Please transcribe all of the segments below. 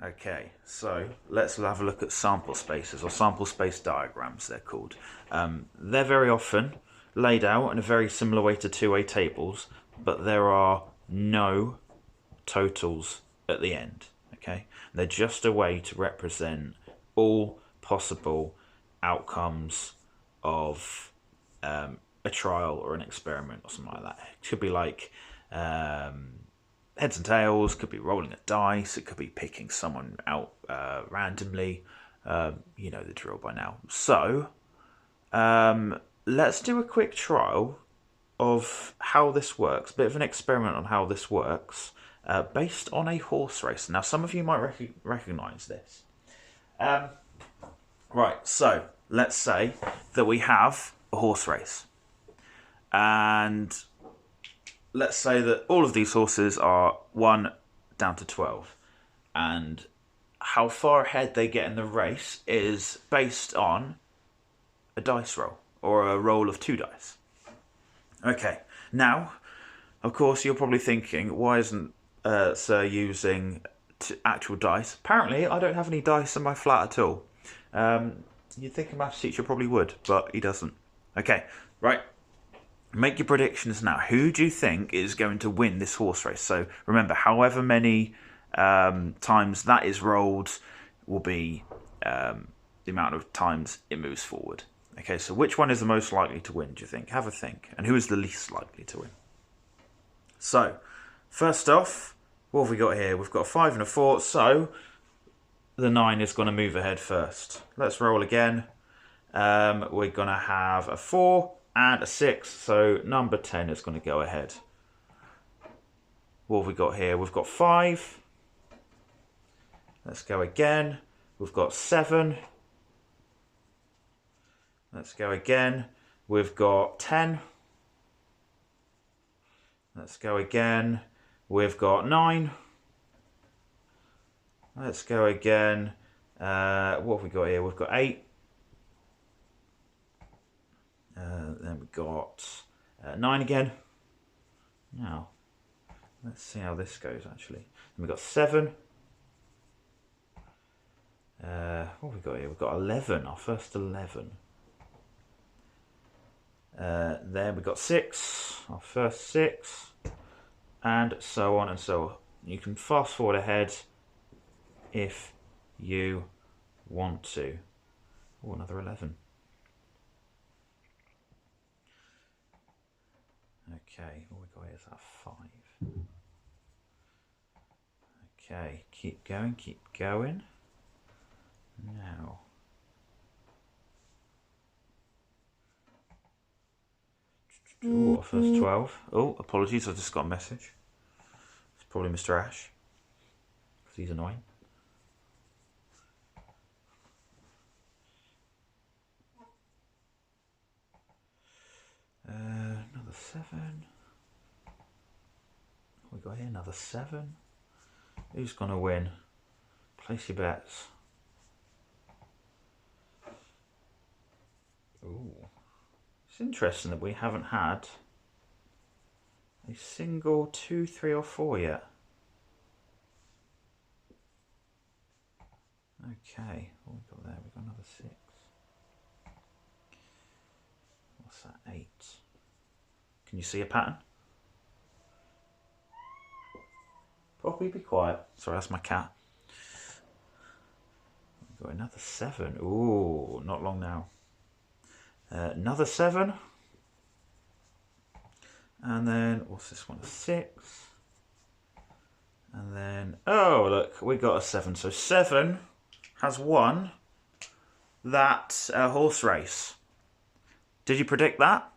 Okay, so let's have a look at sample spaces, or sample space diagrams they're called. They're very often laid out in a very similar way to two-way tables, but there are no totals at the end. Okay, they're just a way to represent all possible outcomes of a trial or an experiment or something like that. It could be like heads and tails, could be rolling a dice, it could be picking someone out randomly. You know the drill by now. So let's do a quick trial of how this works, a bit of an experiment on how this works, based on a horse race. Now, some of you might recognise this. Right, so let's say that we have a horse race. And let's say that all of these horses are 1 down to 12. And how far ahead they get in the race is based on a dice roll, or a roll of 2 dice. Okay, now, of course, you're probably thinking, why isn't Sir using actual dice? Apparently, I don't have any dice in my flat at all. You'd think a maths teacher probably would, but he doesn't. Okay, right. Make your predictions now. Who do you think is going to win this horse race? So remember, however many times that is rolled will be the amount of times it moves forward. Okay, so which one is the most likely to win, do you think? Have a think. And who is the least likely to win? So, first off, what have we got here? We've got a 5 and a 4, so the 9 is going to move ahead first. Let's roll again. We're going to have a 4 and a 6, so number 10 is going to go ahead. What have we got here? We've got 5. Let's go again. We've got 7. Let's go again. We've got 10. Let's go again. We've got 9. Let's go again. What have we got here? We've got 8. Then we've got 9 again. Now, let's see how this goes actually. Then we've got 7. What have we got here? We've got 11, our first 11. Then we've got 6, our first 6. And so on and so on. You can fast forward ahead if you want to. Oh, another 11. Okay, what we got here is that 5. Okay, keep going, keep going. Now. Oh, first 12. Oh, apologies, I just got a message. It's probably Mr. Ash, because he's annoying. Another 7. We got here another 7. Who's going to win? Place your bets. Ooh. It's interesting that we haven't had a single 2, 3 or 4 yet. Okay, what have we got there? We've got another 6. What's that? 8. Can you see a pattern? Poppy, be quiet. Sorry, that's my cat. We've got another 7. Ooh, not long now. Another 7. And then, what's this one? A 6. And then, oh, look, we got a 7. So 7 has won that horse race. Did you predict that?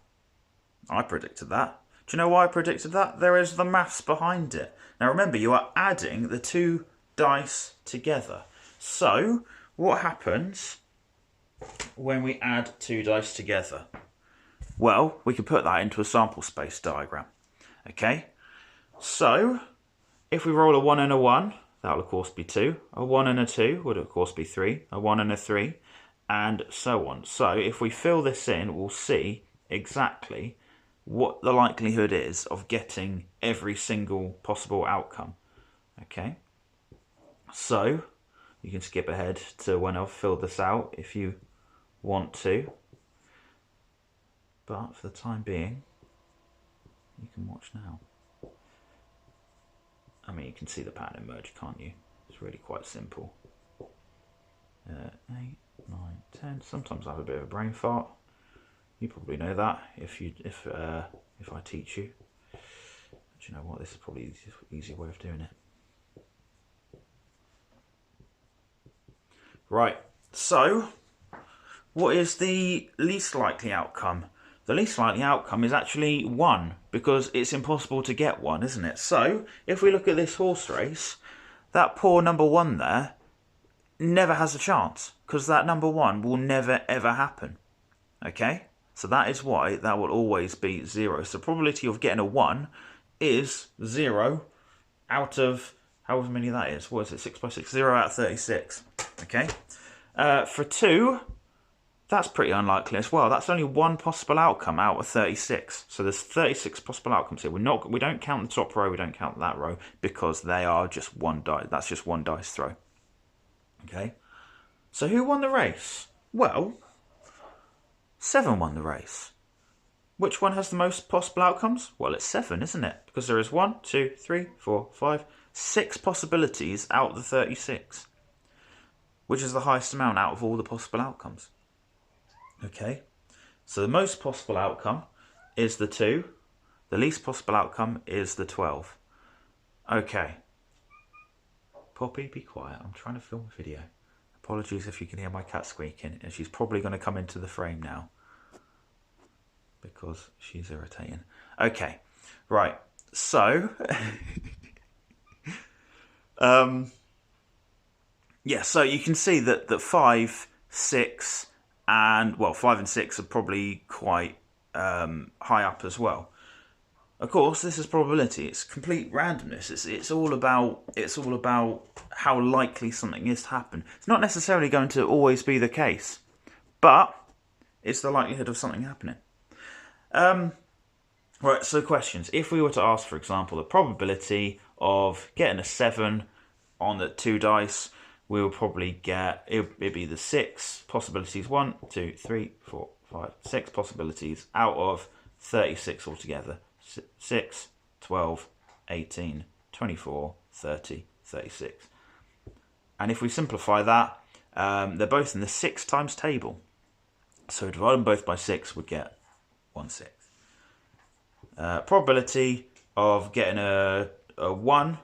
I predicted that. Do you know why I predicted that? There is the maths behind it. Now remember, you are adding the 2 dice together. So, what happens when we add 2 dice together? Well, we can put that into a sample space diagram. Okay? So, if we roll a 1 and a 1, that will of course be 2. A 1 and a 2 would of course be 3. A 1 and a 3, and so on. So, if we fill this in, we'll see exactly what the likelihood is of getting every single possible outcome. Okay? So you can skip ahead to when I've filled this out if you want to. But for the time being, you can watch now. I mean, you can see the pattern emerge, can't you? It's really quite simple. 8, 9, 10. Sometimes I have a bit of a brain fart. You probably know that if I teach you. But you know what? This is probably the easy way of doing it. Right. So, what is the least likely outcome? The least likely outcome is actually 1, because it's impossible to get 1, isn't it? So, if we look at this horse race, that poor number 1 there never has a chance, because that number 1 will never ever happen. Okay? So that is why that will always be 0. So the probability of getting a 1 is 0 out of however many that is. What is it? 6 by 6? 0 out of 36. Okay? For 2... that's pretty unlikely as well. That's only 1 possible outcome out of 36. So there's 36 possible outcomes here. We don't count the top row, we don't count that row, because they are just 1 die. That's just 1 dice throw. Okay. So who won the race? Well, 7 won the race. Which one has the most possible outcomes? Well, it's 7, isn't it? Because there is 1, 2, 3, 4, 5, 6 possibilities out of the 36, which is the highest amount out of all the possible outcomes. Okay, so the most possible outcome is the 2. The least possible outcome is the 12. Okay. Poppy, be quiet. I'm trying to film a video. Apologies if you can hear my cat squeaking, and she's probably going to come into the frame now because she's irritating. Okay, right. So, yeah, so you can see that 5, 6... and, well, 5 and 6 are probably quite high up as well. Of course, this is probability. It's complete randomness. It's all about how likely something is to happen. It's not necessarily going to always be the case, but it's the likelihood of something happening. Right, so questions. If we were to ask, for example, the probability of getting a 7 on the 2 dice, we will probably get, it'd be the 6 possibilities, 1, 2, 3, 4, 5, 6 possibilities out of 36 altogether. 6, 12, 18, 24, 30, 36. And if we simplify that, they're both in the 6 times table. So divide them both by 6 would get 1/6. Probability of getting a 1,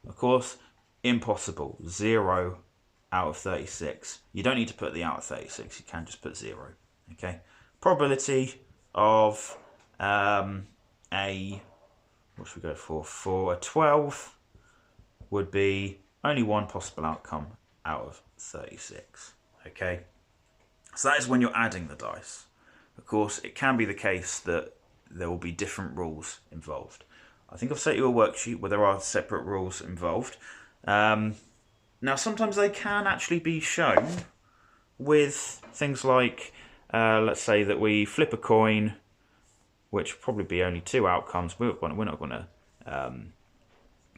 of course, impossible, 0 out of 36. You don't need to put the out of 36, you can just put 0. Okay. Probability of what should we go for? For a 12 would be only 1 possible outcome out of 36. Okay. So that is when you're adding the dice. Of course, it can be the case that there will be different rules involved. I think I've set you a worksheet where there are separate rules involved. Now, sometimes they can actually be shown with things like, let's say that we flip a coin, which will probably be only 2 outcomes. We're not going to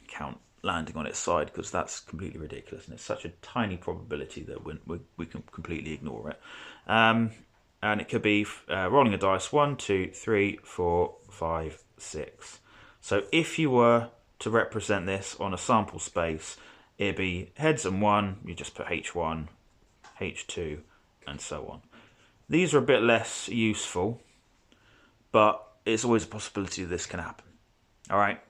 count landing on its side because that's completely ridiculous, and it's such a tiny probability that we can completely ignore it. And it could be rolling a dice, 1, 2, 3, 4, 5, 6. So if you were to represent this on a sample space, it'd be heads and 1, you just put H1, H2, and so on. These are a bit less useful, but it's always a possibility this can happen. All right.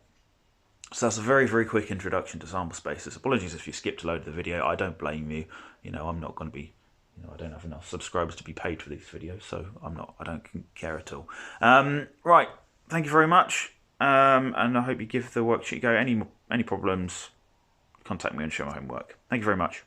So that's a very, very quick introduction to sample spaces. Apologies if you skipped a load of the video. I don't blame you. You know, I'm not going to be, I don't have enough subscribers to be paid for these videos, so I don't care at all. Right. Thank you very much. And I hope you give the worksheet a go. Any problems, contact me and show my homework. Thank you very much.